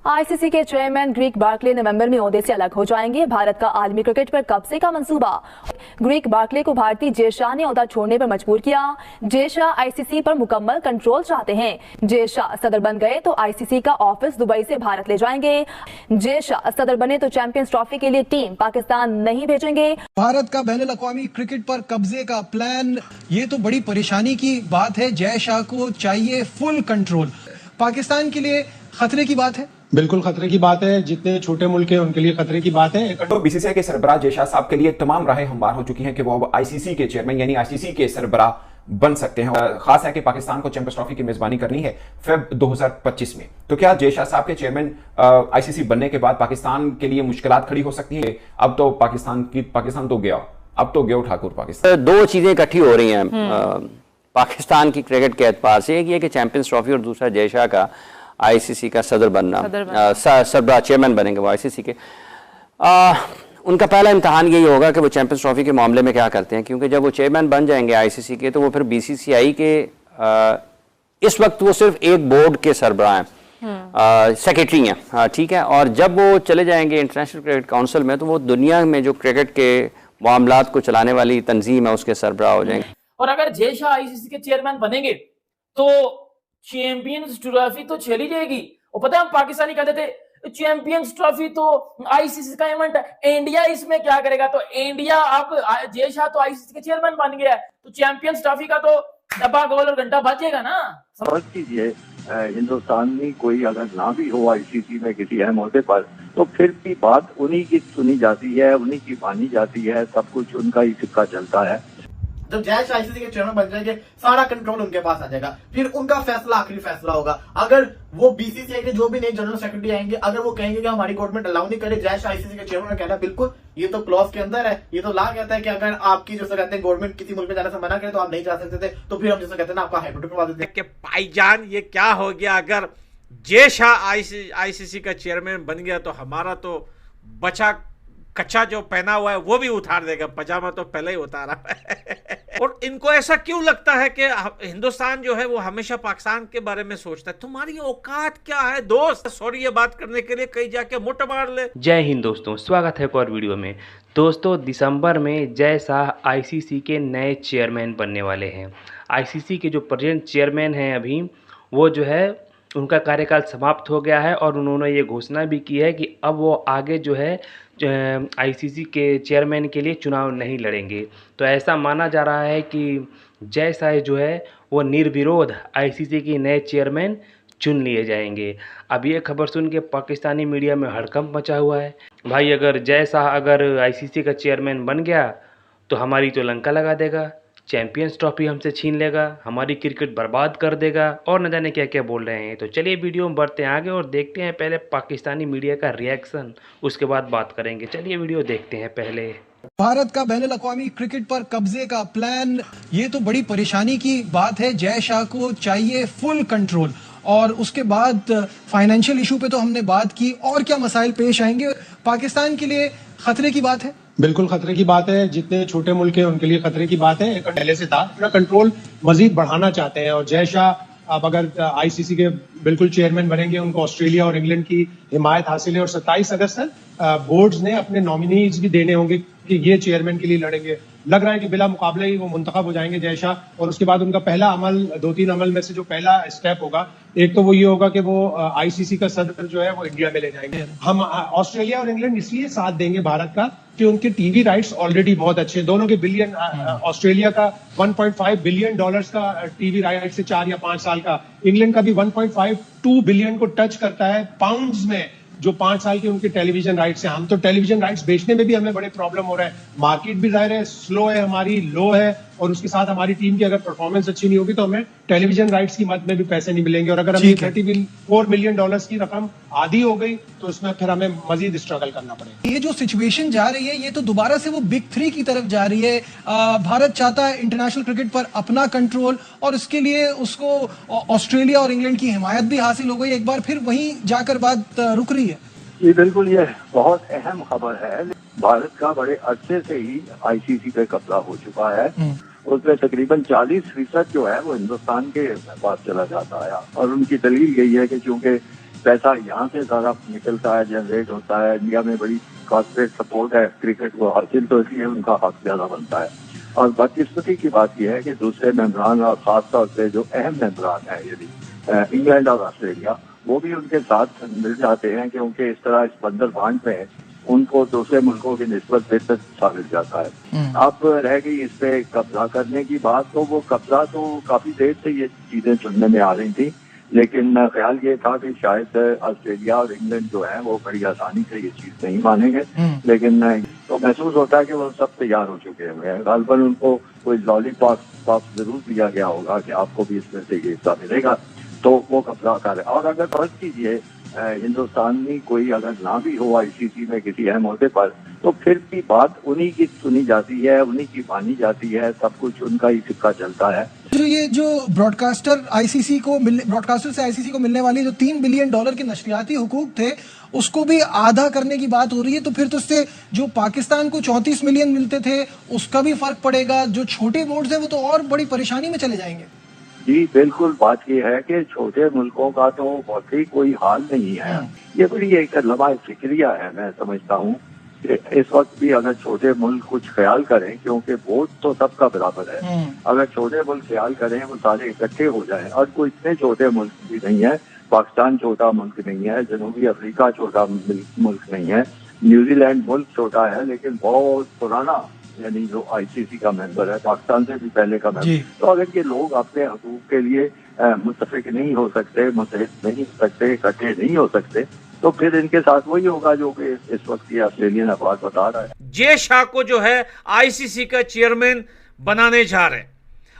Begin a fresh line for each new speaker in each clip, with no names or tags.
ICC के chairman Greek Berkeley नवंबर में ओहदे से अलग हो जाएंगे। भारत का आलमी क्रिकेट पर कब्जे का मंसूबा। ग्रीक बार्कले को भारतीय जय शाह ने ओहदा छोड़ने पर मजबूर किया। जय शाह आईसीसी पर मुकम्मल कंट्रोल चाहते हैं। जय शाह सदर बन गए तो आईसीसी का ऑफिस दुबई से भारत ले जाएंगे। जय शाह सदर बने तो चैंपियंस ट्रॉफी के लिए टीम पाकिस्तान नहीं भेजेंगे।
भारत का बैनुल-अक़वामी क्रिकेट पर कब्जे का प्लान, ये तो बड़ी परेशानी की बात है। जय शाह को चाहिए फुल कंट्रोल। पाकिस्तान के लिए खतरे की बात है।
बिल्कुल खतरे की बात है। जितने छोटे मुल्क हैं उनके लिए खतरे की बात है।
तो बीसीसीआई के सरबराह जय शाह साहब के लिए तमाम राहें हमवार हो चुकी हैं कि वो अब आईसीसी के चेयरमैन यानी आईसीसी के सरबराह बन सकते हैं। खास है कि पाकिस्तान को चैंपियंस ट्रॉफी की मेजबानी करनी है फेब 2025 में। तो क्या जय शाह साहब के चेयरमैन आईसीसी बनने के बाद पाकिस्तान के लिए मुश्किलात खड़ी हो सकती है? अब तो पाकिस्तान तो गया, अब तो गया ठाकुर पाकिस्तान।
दो चीजें इकट्ठी हो रही हैं पाकिस्तान की क्रिकेट के एतबार से। एक ये कि चैंपियंस ट्रॉफी और दूसरा जय शाह का आईसीसी का सदर बनना, सरबराह चेयरमैन बनेंगे वो आईसीसी के। उनका पहला इम्तहान यही होगा कि वो चैंपियंस ट्रॉफी के मामले में क्या करते हैं, क्योंकि जब वो चेयरमैन बन जाएंगे आईसीसी के तो वो फिर बीसीसीआई के इस वक्त वो सिर्फ एक बोर्ड के सरबराह हैं, सेक्रेटरी हैं, ठीक है। और जब वो चले जाएंगे इंटरनेशनल क्रिकेट काउंसिल में तो वो दुनिया में जो क्रिकेट के मामलात को चलाने वाली तंजीम है उसके सरबराह हो जाएंगे।
और अगर जय शाह आईसीसी के चेयरमैन बनेंगे तो चैंपियंस ट्रॉफी तो चली जाएगी। और पता है हम पाकिस्तानी कहते थे चैंपियंस ट्रॉफी तो आईसीसी का इवेंट है, इंडिया इसमें क्या करेगा? तो इंडिया अब जय शाह तो आईसीसी के चेयरमैन बन गया है तो चैंपियंस ट्रॉफी का तो डब्बा गोल और घंटा बजेगा ना।
समझ कीजिए, हिंदुस्तान में कोई अगर ना भी हो आईसीसी में किसी अहम मुद्दे पर तो फिर भी बात उन्हीं की सुनी जाती है, उन्हीं की मानी जाती है, सब कुछ उनका ही सिक्का चलता है।
जब जय शाह आईसीसी के चेयरमैन बन जाएंगे सारा कंट्रोल उनके पास आ जाएगा, फिर उनका फैसला आखिरी फैसला होगा। अगर वो बीसीसीआई के जो भी नए जनरल सेक्रेटरी आएंगे अगर वो कहेंगे कि हमारी गवर्नमेंट अलाउ नहीं करे जय शाह आईसीसी के चेयरमैन, कहना बिल्कुल ये तो क्लॉज के अंदर है, ये तो ला कहता है कि अगर आपकी जैसे कहते हैं गवर्नमेंट किसी मुल्क में जाने से मना करे तो आप नहीं जा सकते थे, तो फिर हम जैसे कहते हैं ना आपका हाईकोर्ट करवा देते हैं।
भाईजान ये क्या हो गया? अगर जय शाह आईसीसी का चेयरमैन बन गया तो हमारा तो बचा कच्चा जो पहना हुआ है वो भी उतार देगा, पजामा तो पहले ही उतारा है। और इनको ऐसा क्यों लगता है कि हिंदुस्तान जो है वो हमेशा पाकिस्तान के बारे में सोचता है? तुम्हारी औकात क्या है दोस्त? सॉरी ये बात करने के लिए कहीं जाके मुट्ठ मार ले।
जय हिंद दोस्तों, स्वागत है एक और वीडियो में। दोस्तों दिसंबर में जय शाह आईसीसी के नए चेयरमैन बनने वाले हैं। आईसीसी के जो प्रेजेंट चेयरमैन हैं अभी वो जो है उनका कार्यकाल समाप्त हो गया है और उन्होंने ये घोषणा भी की है कि अब वो आगे जो है आईसीसी के चेयरमैन के लिए चुनाव नहीं लड़ेंगे। तो ऐसा माना जा रहा है कि जय शाह जो है वो निर्विरोध आईसीसी के नए चेयरमैन चुन लिए जाएंगे। अब ये खबर सुन के पाकिस्तानी मीडिया में हड़कंप मचा हुआ है। भाई अगर जय शाह अगर आईसीसी का चेयरमैन बन गया तो हमारी तो लंका लगा देगा, चैंपियंस ट्रॉफी हमसे छीन लेगा, हमारी क्रिकेट बर्बाद कर देगा और न जाने क्या क्या बोल रहे हैं। तो चलिए वीडियो में बढ़ते हैं आगे और देखते हैं पहले पाकिस्तानी मीडिया का रिएक्शन, उसके बाद बात करेंगे। चलिए वीडियो देखते हैं पहले।
भारत का बैनुल-अक़वामी क्रिकेट पर कब्जे का प्लान, ये तो बड़ी परेशानी की बात है। जय शाह को चाहिए फुल कंट्रोल। और उसके बाद फाइनेंशियल इशू पे तो हमने बात की, और क्या मसाइल पेश आएंगे? पाकिस्तान के लिए खतरे की बात है।
बिल्कुल खतरे की बात है। जितने छोटे मुल्क हैं उनके लिए खतरे की बात है। पहले से था अपना कंट्रोल मजीद बढ़ाना चाहते हैं। और जय शाह अब अगर आईसीसी के बिल्कुल चेयरमैन बनेंगे उनको ऑस्ट्रेलिया और इंग्लैंड की हिमायत हासिल है। और 27 अगस्त तक बोर्ड्स ने अपने नॉमिनीज भी देने होंगे कि ये चेयरमैन के लिए लड़ेंगे। लग रहा है कि बिला मुकाबले ही वो मुंतखब हो जाएंगे जय शाह। और उसके बाद उनका पहला अमल, 2-3 अमल में से जो पहला स्टेप होगा, एक तो वो ये होगा कि वो आईसीसी का सदर जो है वो इंडिया में ले जाएंगे। हम ऑस्ट्रेलिया और इंग्लैंड इसलिए साथ देंगे भारत का कि उनके टीवी राइट्स ऑलरेडी बहुत अच्छे हैं। दोनों के बिलियन, ऑस्ट्रेलिया का $1.5 बिलियन का टीवी राइट्स है 4 या 5 साल का। इंग्लैंड का भी 1.52 बिलियन को टच करता है पाउंड्स में, जो 5 साल के उनके टेलीविजन राइट्स हैं। हम तो टेलीविजन राइट्स बेचने में भी हमें बड़े प्रॉब्लम हो रहा है। मार्केट भी जाहिर है स्लो है, हमारी लो है, और उसके साथ हमारी टीम की अगर परफॉर्मेंस अच्छी नहीं होगी तो हमें टेलीविजन राइट्स की मद में भी पैसे नहीं मिलेंगे। और अगर हमें $34 मिलियन की रकम आधी हो गई तो उसमें फिर हमें मजीद स्ट्रगल करना पड़ेगा।
ये जो सिचुएशन जा रही है ये तो दोबारा से वो बिग 3 की तरफ जा रही है। भारत चाहता है इंटरनेशनल क्रिकेट पर अपना कंट्रोल, और इसके लिए उसको ऑस्ट्रेलिया और इंग्लैंड की हिमायत भी हासिल हो गई। एक बार फिर वहीं जाकर बात रुक रही है।
ये बिल्कुल ये बहुत अहम खबर है। भारत का बड़े अरसे से ही आईसीसी पे कब्जा हो चुका है। उसमें तकरीबन 40% जो है वो हिंदुस्तान के पास चला जाता है। और उनकी दलील यही है कि चूंकि पैसा यहाँ से सारा निकलता है, जनरेट होता है। इंडिया में बड़ी कॉर्पोरेट सपोर्ट है क्रिकेट को हासिल, तो इसलिए उनका हक ज्यादा बनता है। और बदकिस्मती की बात यह है कि दूसरे मेंबरान और खासतौर से जो अहम मेंबरान है यदि इंग्लैंड और ऑस्ट्रेलिया, वो भी उनके साथ मिल जाते हैं, क्योंकि इस तरह इस बंदर बांट में उनको दूसरे मुल्कों की निस्बत बेहतर साबित जाता है। अब रह गई इस पे कब्जा करने की बात, तो वो कब्जा तो काफी देर से ये चीजें सुनने में आ रही थी, लेकिन ख्याल ये था कि शायद ऑस्ट्रेलिया और इंग्लैंड जो है वो बड़ी आसानी से ये चीज नहीं मानेंगे, लेकिन तो महसूस होता है कि वो सब तैयार हो चुके हैं। गालबन उनको कोई लॉलीपॉप जरूर दिया गया होगा कि आपको भी इसमें से ये हिस्सा मिलेगा, तो वो कब्जा कर रहे। और अगर फर्ज कीजिए हिंदुस्तानी कोई अगर ना भी हो आईसीसी में किसी अहम अहदे पर, तो फिर भी बात उन्हीं की सुनी जाती है, उन्हीं की मानी जाती है, सब कुछ उनका ही सिक्का चलता है।
जो ब्रॉडकास्टर से आईसीसी को मिलने वाली जो $3 बिलियन के नशरियाती हुकूक थे, उसको भी आधा करने की बात हो रही है, तो फिर तो उससे जो पाकिस्तान को 34 मिलियन मिलते थे उसका भी फर्क पड़ेगा। जो छोटे बोर्ड है वो तो और बड़ी परेशानी में चले जाएंगे।
जी बिल्कुल, बात यह है कि छोटे मुल्कों का तो बहुत ही कोई हाल नहीं है। ये बड़ी एक लम्हा फिक्रिया है। मैं समझता हूँ कि इस वक्त भी अगर छोटे मुल्क कुछ ख्याल करें, क्योंकि वोट तो सबका बराबर है, अगर छोटे मुल्क ख्याल करें, वो सारे इकट्ठे हो जाएं, और कोई इतने छोटे मुल्क भी नहीं है। पाकिस्तान छोटा मुल्क नहीं है, जनूबी अफ्रीका छोटा मुल्क नहीं है, न्यूजीलैंड मुल्क छोटा है लेकिन बहुत पुराना, यानी जो आईसीसी का मेंबर है, पाकिस्तान से भी पहले का मेंबर। तो अगर ये लोग अपने हकूक के लिए मुत्तफिक नहीं हो सकते, मुत्तहिद नहीं हो सकते, इकट्ठे नहीं हो सकते, तो फिर इनके साथ वही होगा जो कि इस वक्त ये ऑस्ट्रेलियन अखबार बता रहा है।
जय शाह को जो है आईसीसी का चेयरमैन बनाने जा रहे हैं।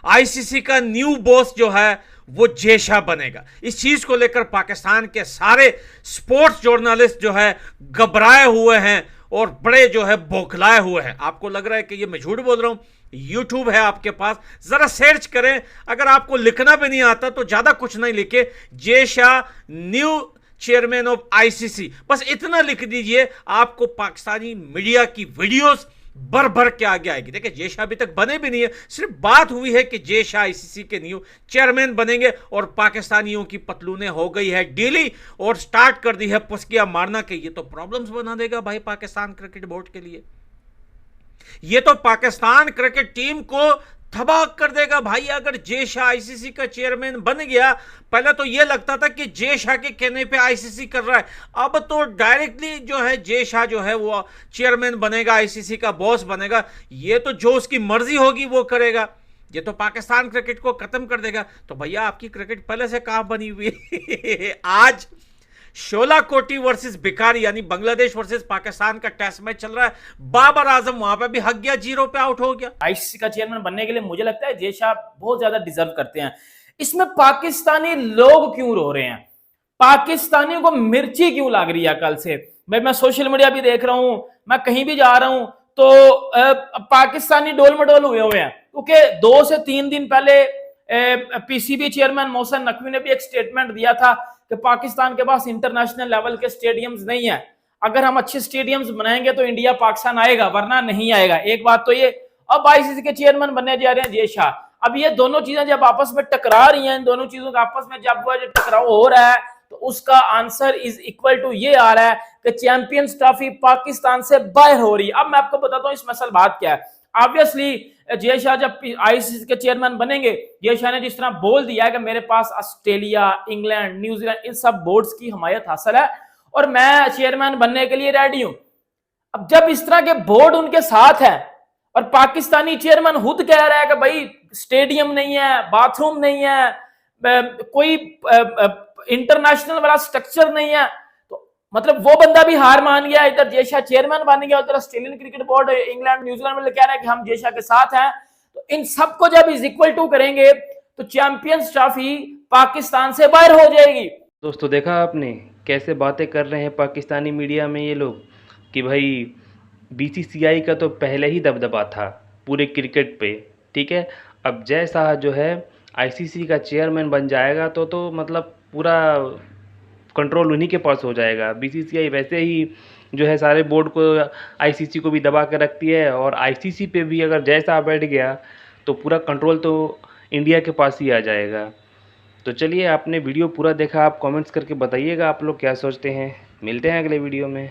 आईसीसी का न्यू बॉस जो है वो जय शाह बनेगा। इस चीज को लेकर पाकिस्तान के सारे स्पोर्ट्स जर्नलिस्ट जो है घबराए हुए हैं और बड़े जो है बौखलाए हुए हैं। आपको लग रहा है कि ये मैं झूठ बोल रहा हूं? यूट्यूब है आपके पास, जरा सर्च करें। अगर आपको लिखना भी नहीं आता तो ज्यादा कुछ नहीं लिखे, Jay Shah new chairman of ICC, बस इतना लिख दीजिए, आपको पाकिस्तानी मीडिया की वीडियोस भर भर के आगे आएगी। देखिए जय शाह अभी तक बने भी नहीं है, सिर्फ बात हुई है कि जय शाह आईसीसी के न्यू चेयरमैन बनेंगे, और पाकिस्तानियों की पतलूने हो गई है डीली और स्टार्ट कर दी है पुस्किया मारना के। ये तो प्रॉब्लम्स बना देगा भाई पाकिस्तान क्रिकेट बोर्ड के लिए। ये तो पाकिस्तान क्रिकेट टीम को तबाह कर देगा भाई। अगर जय शाह आईसीसी का चेयरमैन बन गया, पहले तो यह लगता था कि जय शाह के कहने पे आईसीसी कर रहा है, अब तो डायरेक्टली जो है जय शाह जो है वो चेयरमैन बनेगा, आईसीसी का बॉस बनेगा। ये तो जो उसकी मर्जी होगी वो करेगा। ये तो पाकिस्तान क्रिकेट को खत्म कर देगा। तो भैया आपकी क्रिकेट पहले से कहां बनी हुई है? आज शोला कोटी वर्सेस भिखारी, यानी बांग्लादेश वर्सेस पाकिस्तान का टेस्ट मैच चल रहा है। बाबर आजम वहां पे भी हक गया, 0 पे आउट हो गया।
आईसीसी का चेयरमैन बनने के लिए मुझे लगता है जय शाह बहुत ज्यादा डिजर्व करते हैं। इसमें पाकिस्तानी लोग क्यों रो रहे हैं? पाकिस्तानियों को मिर्ची क्यों लग रही है? कल से मैं सोशल मीडिया भी देख रहा हूं, मैं कहीं भी जा रहा हूं तो पाकिस्तानी डोल मडोल हुए हुए हैं, क्योंकि 2 से 3 दिन पहले पीसीबी चेयरमैन मोहसिन नकवी ने भी एक स्टेटमेंट दिया था कि पाकिस्तान के पास इंटरनेशनल लेवल के स्टेडियम्स नहीं है, अगर हम अच्छे स्टेडियम्स बनाएंगे तो इंडिया पाकिस्तान आएगा, वरना नहीं आएगा। एक बात तो ये। अब आईसीसी के चेयरमैन बनने जा रहे हैं जय शाह। अब ये दोनों चीजें जब आपस में टकरा रही हैं, इन दोनों चीजों का आपस में जब टकराव हो रहा है, तो उसका आंसर इज इक्वल टू ये आ रहा है कि चैंपियंस ट्रॉफी पाकिस्तान से बाहर हो रही है। अब मैं आपको बताता हूं इस मसल बात क्या है। ऑब्वियसली जय शाह जब आईसीसी के चेयरमैन बनेंगे, जय शाह ने जिस तरह बोल दिया है कि मेरे पास ऑस्ट्रेलिया, इंग्लैंड, न्यूजीलैंड, इन सब बोर्ड्स की हमायत हासिल है और मैं चेयरमैन बनने के लिए रेडी हूं। अब जब इस तरह के बोर्ड उनके साथ है और पाकिस्तानी चेयरमैन खुद कह रहा है कि भाई स्टेडियम नहीं है, बाथरूम नहीं है, कोई इंटरनेशनल वाला स्ट्रक्चर नहीं है, तो मतलब वो बंदा भी हार मान गया। इधर जय शाह चेयरमैन बन गया, उधर Australian cricket board, England, New Zealand में कह रहा है कि हम जय शाह के साथ हैं। तो इन सबको जब इज इक्वल टू करेंगे तो चैंपियंस ट्रॉफी पाकिस्तान से बाहर हो जाएगी।
दोस्तों देखा आपने कैसे बातें कर रहे हैं पाकिस्तानी मीडिया में ये लोग कि भाई बीसीसीआई का तो पहले ही दबदबा था पूरे क्रिकेट पे, ठीक है। अब जय शाह जो है आईसीसी का चेयरमैन बन जाएगा तो मतलब पूरा कंट्रोल उन्हीं के पास हो जाएगा। बीसीसीआई वैसे ही जो है सारे बोर्ड को, आईसीसी को भी दबा के रखती है, और आईसीसी पे भी अगर जय शाह बैठ गया तो पूरा कंट्रोल तो इंडिया के पास ही आ जाएगा। तो चलिए, आपने वीडियो पूरा देखा, आप कमेंट्स करके बताइएगा आप लोग क्या सोचते हैं। मिलते हैं अगले वीडियो में।